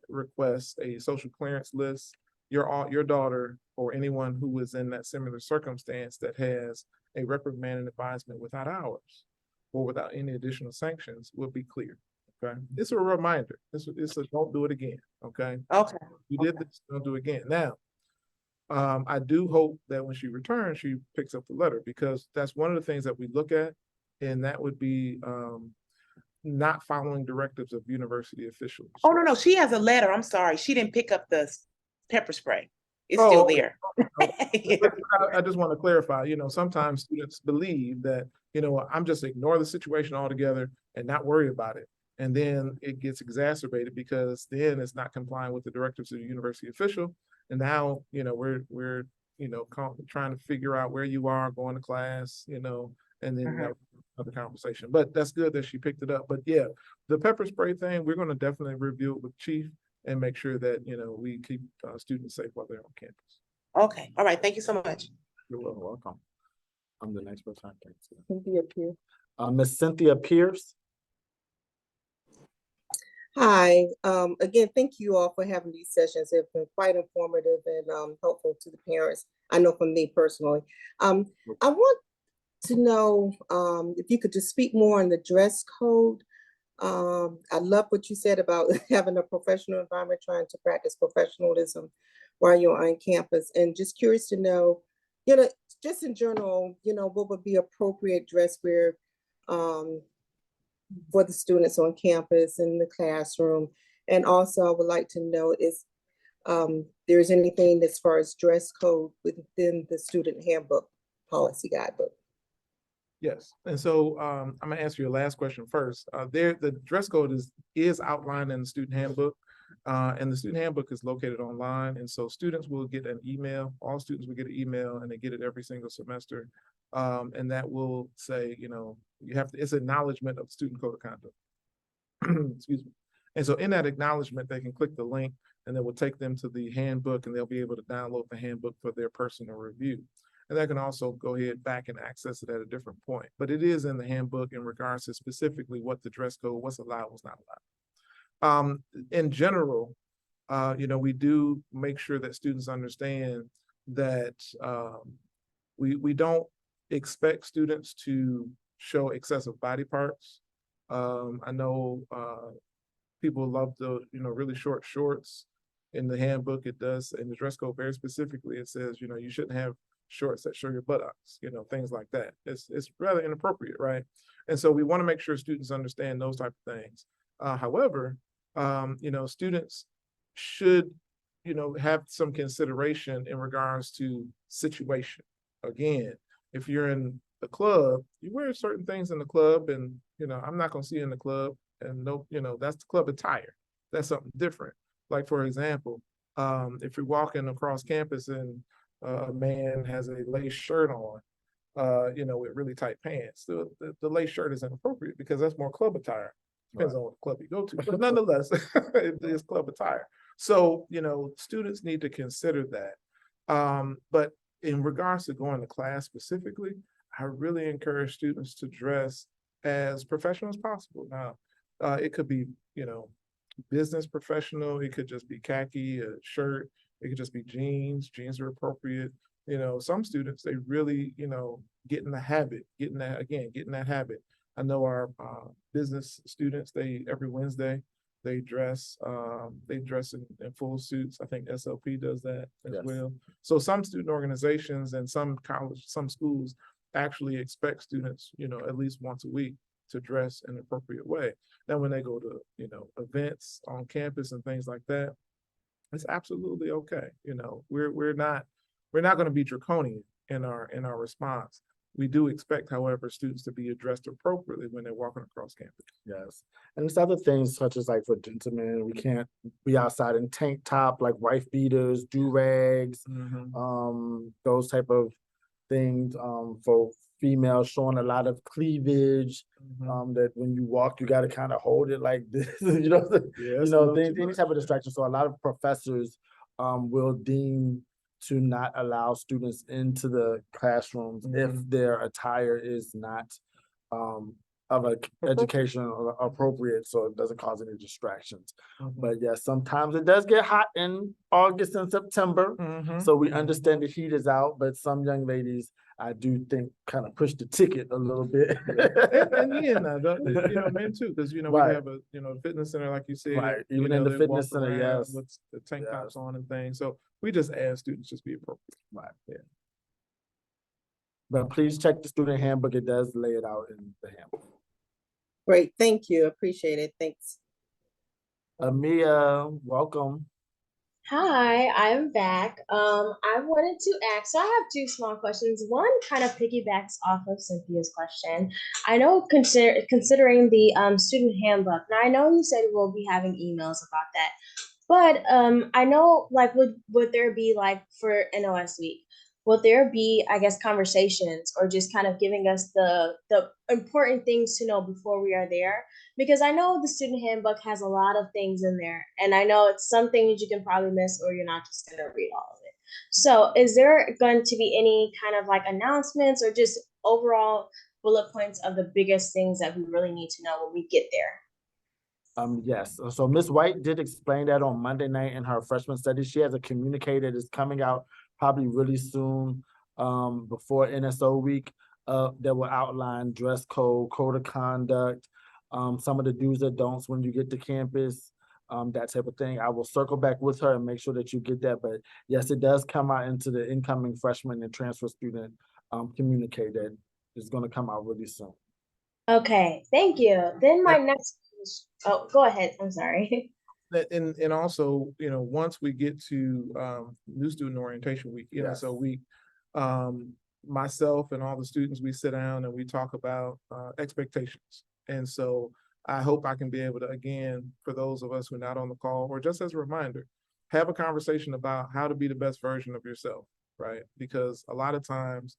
requests a social clearance list, your daughter or anyone who is in that similar circumstance that has a reprimand and advisement without hours or without any additional sanctions will be clear. Okay, it's a reminder. It's a don't do it again. Okay. Okay. You did this, don't do it again. Now, I do hope that when she returns, she picks up the letter, because that's one of the things that we look at, and that would be not following directives of university officials. Oh, no, she has a letter. I'm sorry. She didn't pick up the pepper spray. It's still there. I just want to clarify, sometimes students believe that, I'm just ignore the situation altogether and not worry about it. And then it gets exacerbated because then it's not complying with the directives of the university official. And now, we're trying to figure out where you are going to class, and then that another conversation. But that's good that she picked it up. But yeah, the pepper spray thing, we're going to definitely review it with Chief and make sure that, we keep students safe while they're on campus. Okay. All right. Thank you so much. You're welcome. I'm the next person. Cynthia Pierce. Miss Cynthia Pierce. Hi, again, thank you all for having these sessions. They've been quite informative and helpful to the parents. I know from me personally. I want to know if you could just speak more on the dress code. I love what you said about having a professional environment, trying to practice professionalism while you're on campus, and just curious to know, just in general, what would be appropriate dress wear for the students on campus in the classroom. And also I would like to know if there's anything as far as dress code within the student handbook policy guidebook. Yes, and so I'm gonna answer your last question first. The dress code is outlined in the student handbook, and the student handbook is located online. And so students will get an email. All students will get an email, and they get it every single semester, and that will say, it's acknowledgement of student code of conduct. Excuse me. And so in that acknowledgement, they can click the link, and that will take them to the handbook, and they'll be able to download the handbook for their personal review. And they can also go ahead back and access it at a different point. But it is in the handbook in regards to specifically what the dress code, what's allowed, what's not allowed. In general, we do make sure that students understand that we don't expect students to show excessive body parts. I know people love the really short shorts. In the handbook, it does, in the dress code very specifically, it says, you shouldn't have shorts that show your buttocks, things like that. It's rather inappropriate, right? And so we want to make sure students understand those type of things. However, students should, have some consideration in regards to situation. Again, if you're in the club, you wear certain things in the club, and I'm not going to see you in the club, and that's the club attire. That's something different. Like, for example, if you're walking across campus and a man has a lace shirt on, with really tight pants. The lace shirt is inappropriate because that's more club attire. Depends on what club you go to, but nonetheless, it is club attire. So, students need to consider that. But in regards to going to class specifically, I really encourage students to dress as professional as possible. Now, it could be, business professional. It could just be khaki, a shirt. It could just be jeans. Jeans are appropriate. Some students, they really, get in the habit, getting that habit. I know our business students, every Wednesday, they dress in full suits. I think SLP does that as well. So some student organizations and some schools actually expect students, at least once a week to dress in an appropriate way. Now, when they go to, events on campus and things like that, it's absolutely okay. We're not going to be draconian in our response. We do expect, however, students to be addressed appropriately when they're walking across campus. Yes. And there's other things such as like for gentlemen, we can't be outside in tank top, like wife beaters, do-rags, those type of things. For females showing a lot of cleavage, that when you walk, you got to kind of hold it like this, things, any type of distraction. So a lot of professors will deem to not allow students into the classrooms if their attire is not of a educational appropriate, so it doesn't cause any distractions. But yes, sometimes it does get hot in August and September, so we understand the heat is out, but some young ladies, I do think, kind of push the ticket a little bit. and men too, because we have a fitness center, like you said, right? Even in the fitness center, yes, with the tank tops on and things. So we just ask students just be appropriate. Right. Yeah. But please check the student handbook. It does lay it out in the handbook. Great, thank you. Appreciate it. Thanks. Amia, welcome. Hi, I'm back. I wanted to ask, so I have two small questions. One kind of piggybacks off of Cynthia's question. I know considering the student handbook, now I know you said we'll be having emails about that, but I know like would there be like for NOS week, would there be, I guess, conversations or just kind of giving us the important things to know before we are there? Because I know the student handbook has a lot of things in there, and I know it's some things you can probably miss or you're not just going to read all of it. So is there going to be any kind of like announcements or just overall bullet points of the biggest things that we really need to know when we get there? Yes. So Ms. White did explain that on Monday night in her freshman study. She has a communique that is coming out probably really soon, before NSO week, that will outline dress code, code of conduct, some of the do's and don'ts when you get to campus, that type of thing. I will circle back with her and make sure that you get that. But yes, it does come out into the incoming freshman and transfer student communique that is going to come out really soon. Okay, thank you. Then my next, oh, go ahead. I'm sorry. And also, once we get to new student orientation week, NSO week, myself and all the students, we sit down and we talk about expectations. And so I hope I can be able to, again, for those of us who are not on the call, or just as a reminder, have a conversation about how to be the best version of yourself, right? Because a lot of times,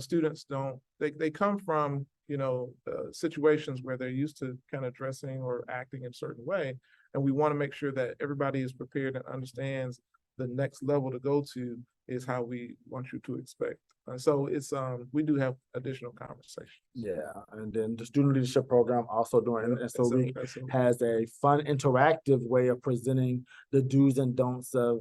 students they come from, situations where they're used to kind of dressing or acting in a certain way. And we want to make sure that everybody is prepared and understands the next level to go to is how we want you to expect. So it's we do have additional conversations. Yeah, and then the student leadership program also during NSO week has a fun interactive way of presenting the do's and don'ts of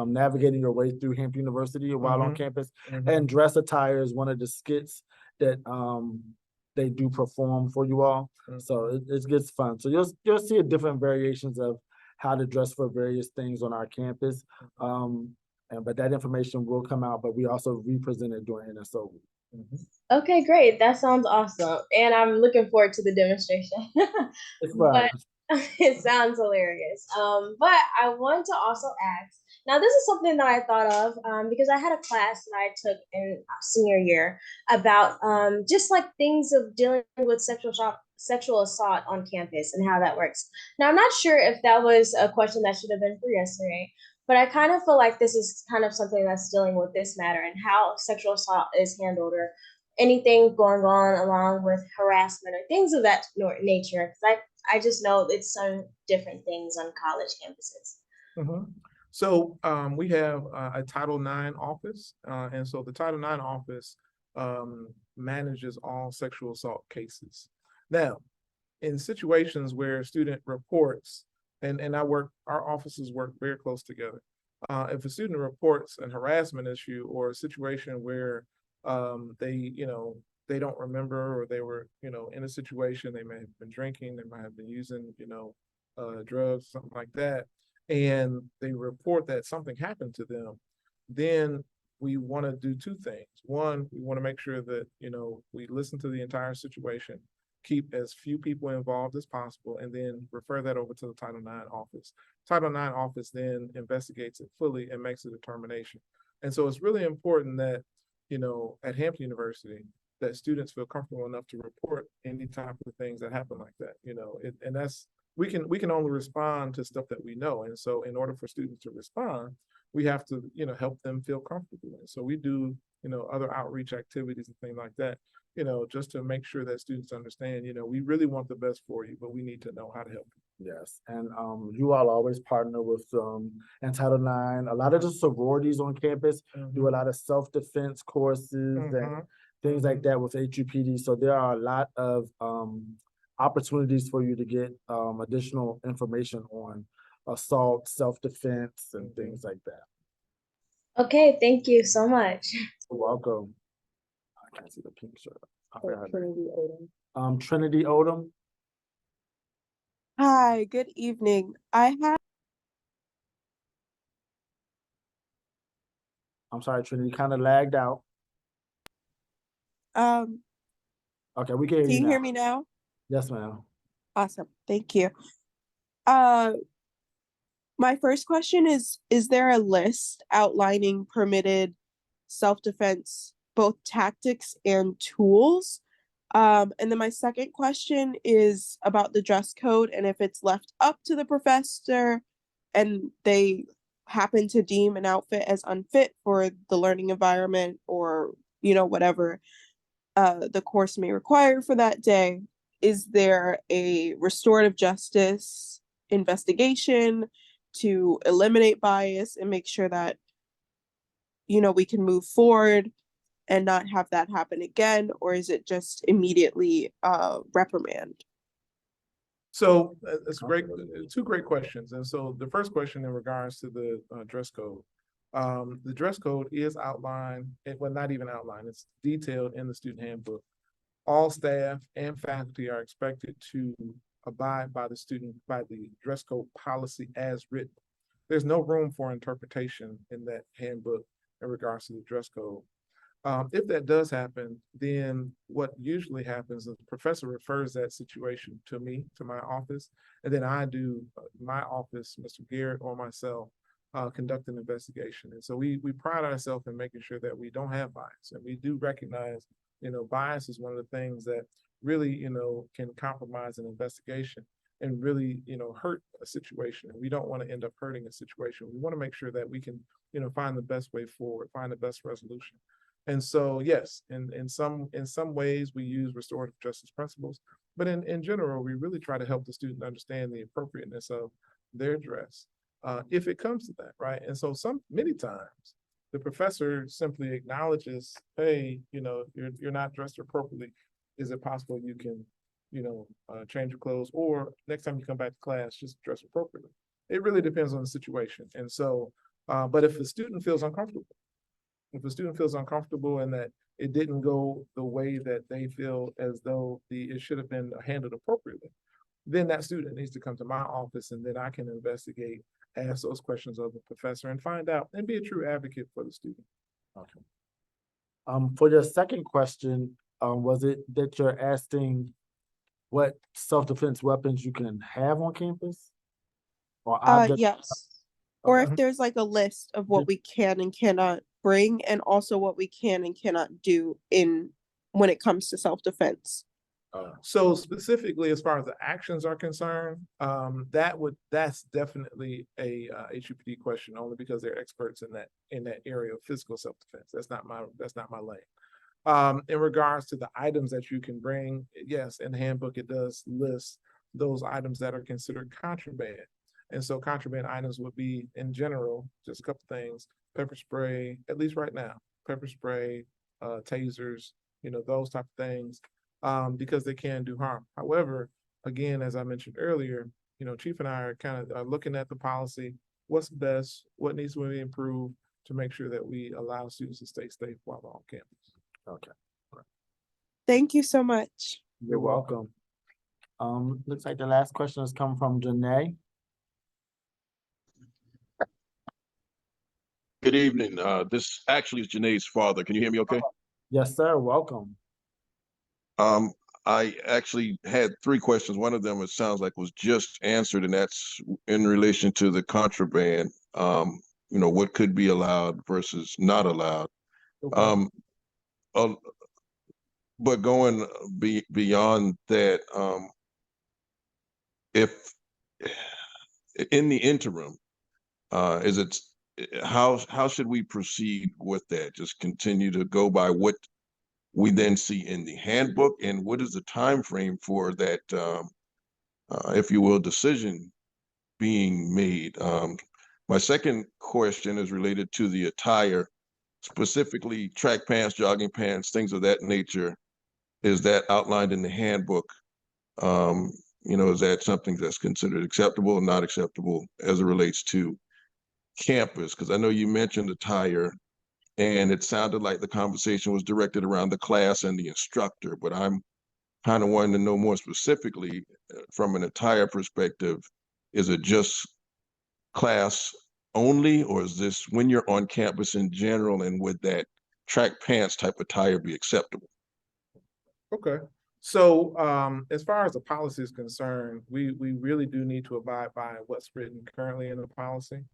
navigating your way through Hampton University while on campus. And dress attire is one of the skits that they do perform for you all. So it gets fun. So you'll see different variations of how to dress for various things on our campus. But that information will come out, but we also represent it during NSO week. Okay, great. That sounds awesome. And I'm looking forward to the demonstration. It's fun. But it sounds hilarious. But I want to also ask, now this is something that I thought of because I had a class that I took in senior year about just like things of dealing with sexual assault on campus and how that works. Now, I'm not sure if that was a question that should have been for yesterday, but I kind of feel like this is kind of something that's dealing with this matter and how sexual assault is handled or anything going on along with harassment or things of that nature. Because I just know it's some different things on college campuses. So we have a Title IX office, and so the Title IX office manages all sexual assault cases. Now, in situations where a student reports, and our offices work very close together. If a student reports an harassment issue or a situation where they don't remember, or they were, in a situation, they may have been drinking, they might have been using, drugs, something like that, and they report that something happened to them, then we want to do two things. One, we want to make sure that, we listen to the entire situation, keep as few people involved as possible, and then refer that over to the Title IX office. Title IX office then investigates it fully and makes a determination. And so it's really important that, at Hampton University, that students feel comfortable enough to report any type of things that happen like that, and that's, we can only respond to stuff that we know. And so in order for students to respond, we have to, help them feel comfortable. And so we do, other outreach activities and things like that, just to make sure that students understand, we really want the best for you, but we need to know how to help you. Yes, and you all always partner with and Title IX. A lot of the sororities on campus do a lot of self-defense courses and things like that with HUPD. So there are a lot of opportunities for you to get additional information on assault, self-defense, and things like that. Okay, thank you so much. You're welcome. I can't see the pink shirt. Trinity Odom. Trinity Odom. Hi, good evening. I'm sorry, Trinity, kind of lagged out. Okay, we can hear you now. Can you hear me now? Yes, ma'am. Awesome, thank you. My first question is there a list outlining permitted self-defense, both tactics and tools? And then my second question is about the dress code, and if it's left up to the professor and they happen to deem an outfit as unfit for the learning environment or, whatever the course may require for that day, is there a restorative justice investigation to eliminate bias and make sure that, we can move forward and not have that happen again? Or is it just immediately reprimand? So it's great, two great questions. And so the first question in regards to the dress code, the dress code is outlined, well, not even outlined, it's detailed in the student handbook. All staff and faculty are expected to abide by the dress code policy as written. There's no room for interpretation in that handbook in regards to the dress code. If that does happen, then what usually happens is the professor refers that situation to me, to my office, and then I do, my office, Mr. Garrett or myself, conduct an investigation. And so we pride ourselves in making sure that we don't have bias, and we do recognize, bias is one of the things that really, can compromise an investigation and really, hurt a situation. And we don't want to end up hurting a situation. We want to make sure that we can, find the best way forward, find the best resolution. And so, yes, in some ways we use restorative justice principles, but in general, we really try to help the student understand the appropriateness of their dress, if it comes to that, right? And so many times, the professor simply acknowledges, hey, you're not dressed appropriately. Is it possible you can, change your clothes, or next time you come back to class, just dress appropriately? It really depends on the situation. And so, but if the student feels uncomfortable, and that it didn't go the way that they feel as though it should have been handled appropriately, then that student needs to come to my office, and then I can investigate, ask those questions of the professor, and find out, and be a true advocate for the student. Okay. For your second question, was it that you're asking what self-defense weapons you can have on campus? Or objects? Yes. Or Okay. if there's like a list of what we can and cannot bring, and also what we can and cannot do when it comes to self-defense. So specifically, as far as the actions are concerned, that's definitely a HUPD question, only because they're experts in that area of physical self-defense. That's not my lane. In regards to the items that you can bring, yes, in the handbook it does list those items that are considered contraband. And so contraband items would be, in general, just a couple things: pepper spray, at least right now, pepper spray, tasers, those type of things. Because they can do harm. However, again, as I mentioned earlier, Chief and I are kind of looking at the policy, what's best, what needs to be improved to make sure that we allow students to stay safe while they're on campus. Okay. Thank you so much. You're welcome. Looks like the last question has come from Janae. Good evening. This actually is Janae's father. Can you hear me okay? Yes, sir. Welcome. I actually had 3 questions. One of them, it sounds like, was just answered, and that's in relation to the contraband. What could be allowed versus not allowed. Okay. But going beyond that, if in the interim, how should we proceed with that? Just continue to go by what we then see in the handbook, and what is the time frame for that, if you will, decision being made? My second question is related to the attire, specifically track pants, jogging pants, things of that nature. Is that outlined in the handbook? Is that something that's considered acceptable or not acceptable as it relates to campus? Because I know you mentioned attire, and it sounded like the conversation was directed around the class and the instructor, but I'm kind of wanting to know more specifically from an attire perspective, is it just class only, or is this when you're on campus in general, and would that track pants type attire be acceptable? Okay. So as far as the policy is concerned, we really do need to abide by what's written currently in the policy.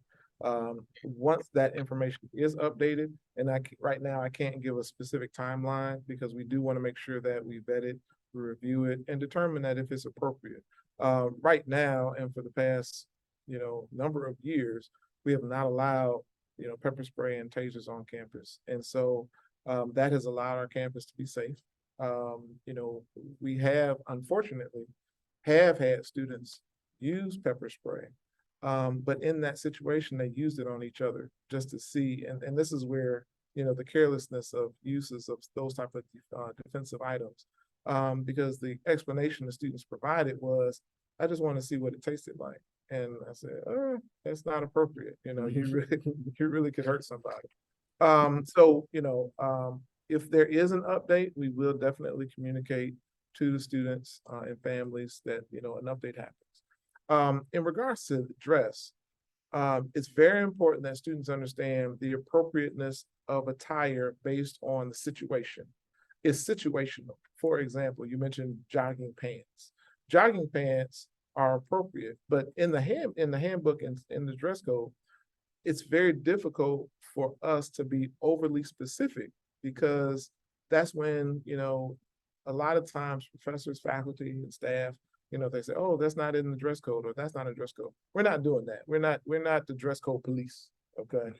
Once that information is updated, and right now I can't give a specific timeline because we do want to make sure that we vet it, we review it, and determine that if it's appropriate. Right now, and for the past number of years, we have not allowed pepper spray and tasers on campus, and so that has allowed our campus to be safe. We have unfortunately had students use pepper spray. But in that situation, they used it on each other just to see, and this is where, the carelessness of uses of those type of defensive items, because the explanation the students provided was, I just want to see what it tasted like. And I said, that's not appropriate. You really could hurt somebody. If there is an update, we will definitely communicate to the students and families that, an update happens. In regards to the dress, it's very important that students understand the appropriateness of attire based on the situation. It's situational. For example, you mentioned jogging pants. Jogging pants are appropriate, but in the handbook and in the dress code, it's very difficult for us to be overly specific, because that's when, a lot of times professors, faculty, and staff, they say, oh, that's not in the dress code, or that's not a dress code. We're not doing that. We're not the dress code police. Okay.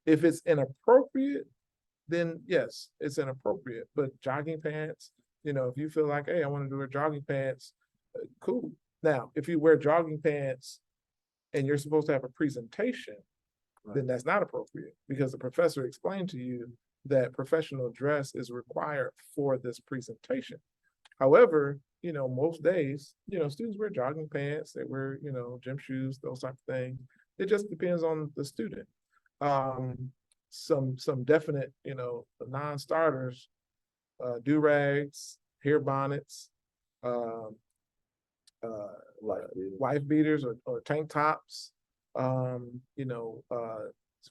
If it's inappropriate, then yes, it's inappropriate. But jogging pants, if you feel like, hey, I want to wear jogging pants, cool. Now, if you wear jogging pants and you're supposed to have a presentation, then that's not appropriate, because the professor explained to you that professional dress is required for this presentation. However, most days, students wear jogging pants, they wear, gym shoes, those type of things. It just depends on the student. Some definite, non-starters, do-rags, hair bonnets, like wife beaters or tank tops,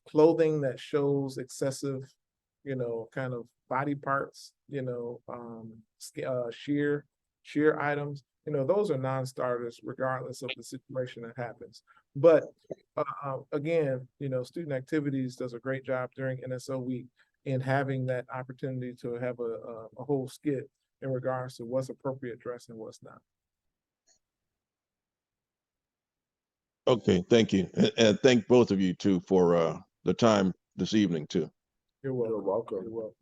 clothing that shows excessive, kind of body parts, sheer items, those are non-starters regardless of the situation that happens. But again, student activities does a great job during NSO week in having that opportunity to have a whole skit in regards to what's appropriate dress and what's not. Okay, thank you. And thank both of you too for the time this evening too. You're welcome. You're welcome. You're welcome.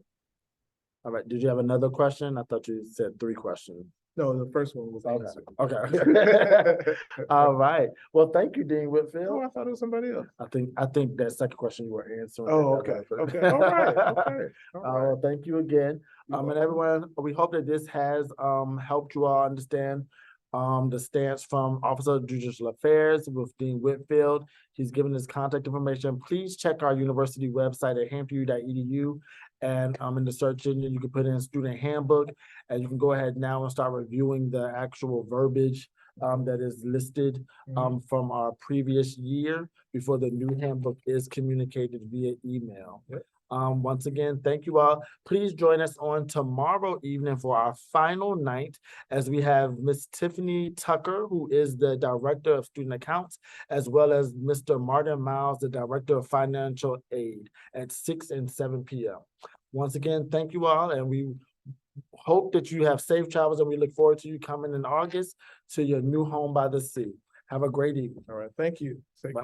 All right, did you have another question? I thought you said 3 questions. No, the first one was answered. Okay. All right. Well, thank you, Dean Whitfield. Oh, I thought it was somebody else. I think that second question you were answering. Oh, okay. Okay. All right. Okay. All right. Well, thank you again. You're And welcome. everyone, we hope that this has helped you all understand the stance from Officer of Judicial Affairs with Dean Whitfield. He's given his contact information. Please check our university website at hamptonu.edu. And in the search engine, you can put in student handbook, and you can go ahead now and start reviewing the actual verbiage that is listed from our previous year before the new handbook is communicated via email. Yep. Once again, thank you all. Please join us on tomorrow evening for our final night as we have Miss Tiffany Tucker, who is the Director of Student Accounts, as well as Mr. Martin Miles, the Director of Financial Aid at 6 and 7 p.m. Once again, thank you all, and we hope that you have safe travels, and we look forward to you coming in August to your new home by the sea. Have a great evening. All right. Thank you. Bye-bye.